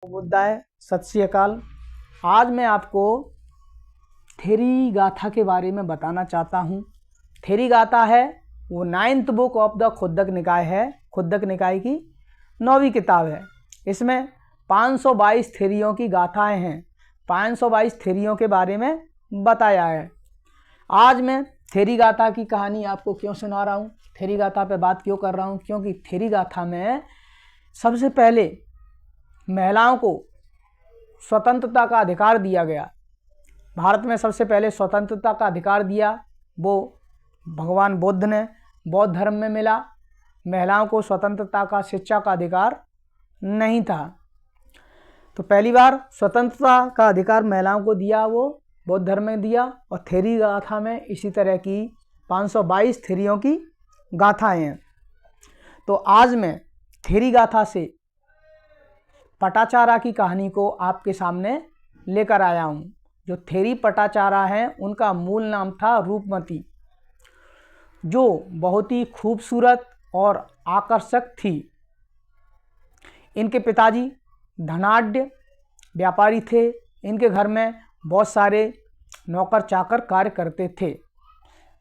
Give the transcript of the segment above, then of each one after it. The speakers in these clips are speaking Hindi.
बुद्धाय सत श्री अकाल। आज मैं आपको थेरी गाथा के बारे में बताना चाहता हूँ। थेरी गाथा है वो 9th बुक ऑफ द खुद्दक निकाय है। खुद्दक निकाय की 9वीं किताब है। इसमें 522 थेरियों की गाथाएं हैं। 522 थेरियों के बारे में बताया है। आज मैं थेरी गाथा की कहानी आपको क्यों सुना रहा हूँ, थेरी गाथा पे बात क्यों कर रहा हूँ, क्योंकि थेरी गाथा में सबसे पहले महिलाओं को स्वतंत्रता का अधिकार दिया गया। भारत में सबसे पहले स्वतंत्रता का अधिकार दिया वो भगवान बुद्ध ने, बौद्ध धर्म में मिला। महिलाओं को स्वतंत्रता का, शिक्षा का अधिकार नहीं था। तो पहली बार स्वतंत्रता का अधिकार महिलाओं को दिया वो बौद्ध धर्म में दिया। और थेरी गाथा में इसी तरह की 522 थेरियों की गाथाएं हैं। तो आज मैं थेरी गाथा से पटाचारा की कहानी को आपके सामने लेकर आया हूँ। जो थेरी पटाचारा हैं उनका मूल नाम था रूपमती, जो बहुत ही खूबसूरत और आकर्षक थी। इनके पिताजी धनाढ्य व्यापारी थे। इनके घर में बहुत सारे नौकर चाकर कार्य करते थे।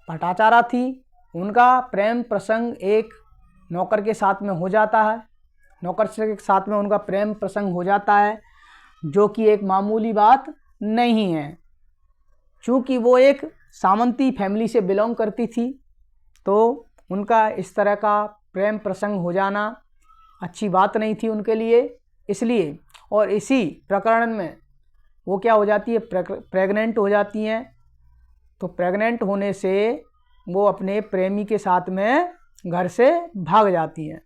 पटाचारा थी, उनका प्रेम प्रसंग एक नौकर के साथ में हो जाता है। नौकर के साथ में उनका प्रेम प्रसंग हो जाता है, जो कि एक मामूली बात नहीं है। चूँकि वो एक सामंती फैमिली से बिलोंग करती थी, तो उनका इस तरह का प्रेम प्रसंग हो जाना अच्छी बात नहीं थी उनके लिए। इसलिए और इसी प्रकरण में वो क्या हो जाती है, प्रेग्नेंट हो जाती हैं। तो प्रेग्नेंट होने से वो अपने प्रेमी के साथ में घर से भाग जाती हैं।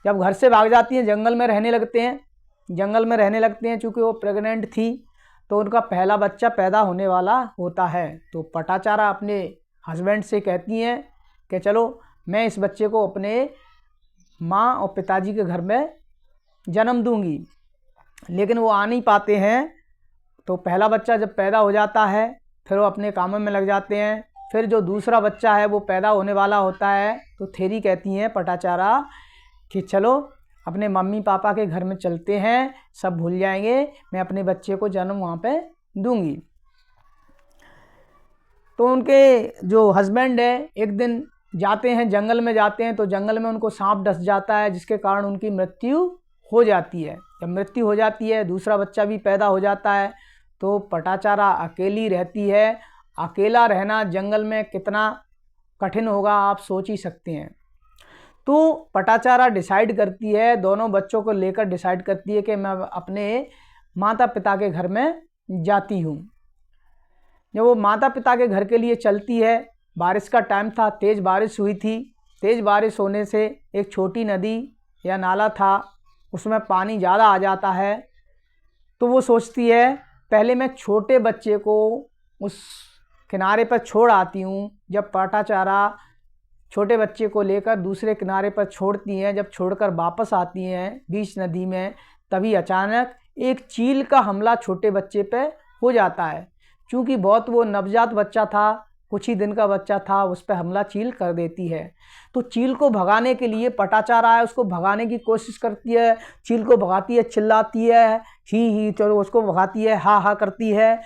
जब घर से भाग जाती हैं जंगल में रहने लगते हैं। चूँकि वो प्रेग्नेंट थी तो उनका पहला बच्चा पैदा होने वाला होता है। तो पटाचारा अपने हस्बैंड से कहती हैं कि चलो मैं इस बच्चे को अपने माँ और पिताजी के घर में जन्म दूंगी। लेकिन वो आ नहीं पाते हैं। तो पहला बच्चा जब पैदा हो जाता है फिर वो अपने कामों में लग जाते हैं। फिर जो दूसरा बच्चा है वो पैदा होने वाला होता है। तो थेरी कहती हैं पटाचारा कि चलो अपने मम्मी पापा के घर में चलते हैं, सब भूल जाएंगे, मैं अपने बच्चे को जन्म वहाँ पे दूंगी। तो उनके जो हस्बैंड है एक दिन जाते हैं, जंगल में जाते हैं। तो जंगल में उनको सांप डस जाता है, जिसके कारण उनकी मृत्यु हो जाती है। जब मृत्यु हो जाती है दूसरा बच्चा भी पैदा हो जाता है। तो पटाचारा अकेली रहती है। अकेला रहना जंगल में कितना कठिन होगा आप सोच ही सकते हैं। तो पटाचारा डिसाइड करती है, दोनों बच्चों को लेकर डिसाइड करती है कि मैं अपने माता पिता के घर में जाती हूँ। जब वो माता पिता के घर के लिए चलती है, बारिश का टाइम था, तेज़ बारिश हुई थी। तेज़ बारिश होने से एक छोटी नदी या नाला था, उसमें पानी ज़्यादा आ जाता है। तो वो सोचती है पहले मैं छोटे बच्चे को उस किनारे पर छोड़ आती हूँ। जब पटाचारा छोटे बच्चे को लेकर दूसरे किनारे पर छोड़ती हैं, जब छोड़कर वापस आती हैं बीच नदी में, तभी अचानक एक चील का हमला छोटे बच्चे पे हो जाता है। क्योंकि बहुत वो नवजात बच्चा था, कुछ ही दिन का बच्चा था, उस पर हमला चील कर देती है। तो चील को भगाने के लिए पटाचारा है, उसको भगाने की कोशिश करती है। चील को भगाती है, चिल्लाती है, ही चलो, उसको भगाती है, हा हा करती है।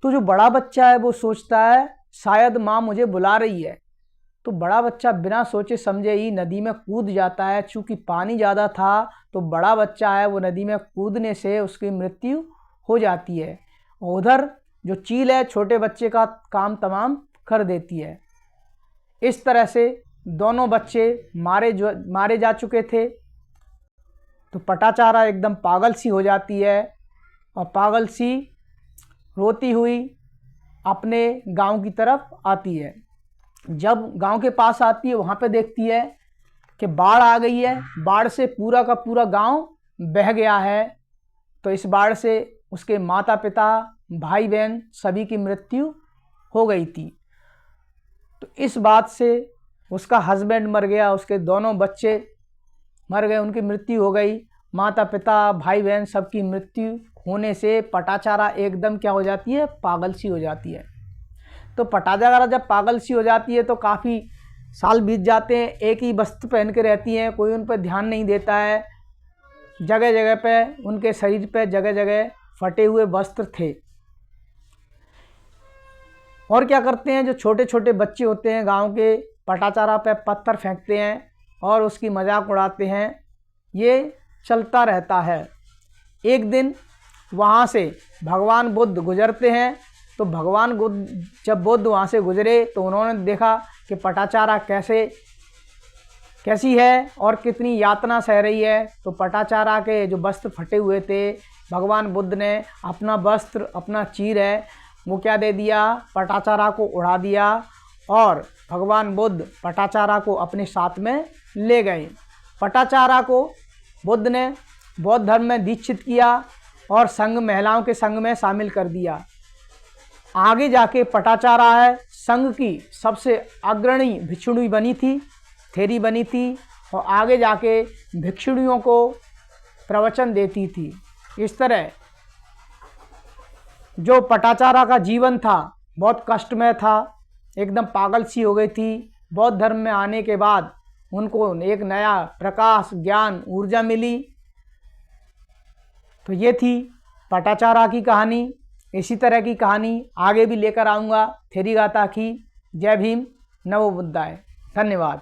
तो जो बड़ा बच्चा है वो सोचता है शायद माँ मुझे बुला रही है। तो बड़ा बच्चा बिना सोचे समझे ही नदी में कूद जाता है। चूँकि पानी ज़्यादा था तो बड़ा बच्चा है वो नदी में कूदने से उसकी मृत्यु हो जाती है। और उधर जो चील है छोटे बच्चे का काम तमाम कर देती है। इस तरह से दोनों बच्चे मारे जा चुके थे। तो पटाचारा एकदम पागल सी हो जाती है और पागल सी रोती हुई अपने गांव की तरफ आती है। जब गांव के पास आती है वहाँ पे देखती है कि बाढ़ आ गई है। बाढ़ से पूरा का पूरा गांव बह गया है। तो इस बाढ़ से उसके माता पिता, भाई बहन सभी की मृत्यु हो गई थी। तो इस बात से उसका हस्बैंड मर गया, उसके दोनों बच्चे मर गए, उनकी मृत्यु हो गई। माता पिता, भाई बहन सबकी मृत्यु होने से पटाचारा एकदम क्या हो जाती है, पागल सी हो जाती है। तो पटाचारा जब पागल सी हो जाती है तो काफ़ी साल बीत जाते हैं। एक ही वस्त्र पहन के रहती हैं, कोई उन पर ध्यान नहीं देता है। जगह जगह पे उनके शरीर पे जगह जगह फटे हुए वस्त्र थे। और क्या करते हैं, जो छोटे छोटे बच्चे होते हैं गांव के, पटाचारा पे पत्थर फेंकते हैं और उसकी मजाक उड़ाते हैं। ये चलता रहता है। एक दिन वहाँ से भगवान बुद्ध गुजरते हैं, तो भगवान बुद्ध जब वहाँ से गुजरे तो उन्होंने देखा कि पटाचारा कैसी है और कितनी यातना सह रही है। तो पटाचारा के जो वस्त्र फटे हुए थे, भगवान बुद्ध ने अपना वस्त्र, अपना चीर है वो क्या दे दिया, पटाचारा को उड़ा दिया और भगवान बुद्ध पटाचारा को अपने साथ में ले गए। पटाचारा को बुद्ध ने बौद्ध धर्म में दीक्षित किया और महिलाओं के संघ में शामिल कर दिया। आगे जाके पटाचारा है संघ की सबसे अग्रणी भिक्षुणी बनी थी, थेरी बनी थी और आगे जाके भिक्षुणियों को प्रवचन देती थी। इस तरह जो पटाचारा का जीवन था बहुत कष्टमय था, एकदम पागल सी हो गई थी। बौद्ध धर्म में आने के बाद उनको एक नया प्रकाश, ज्ञान, ऊर्जा मिली। तो ये थी पटाचारा की कहानी। इसी तरह की कहानी आगे भी लेकर आऊँगा थेरीगाता की। जय भीम, नमो बुद्धाय। धन्यवाद।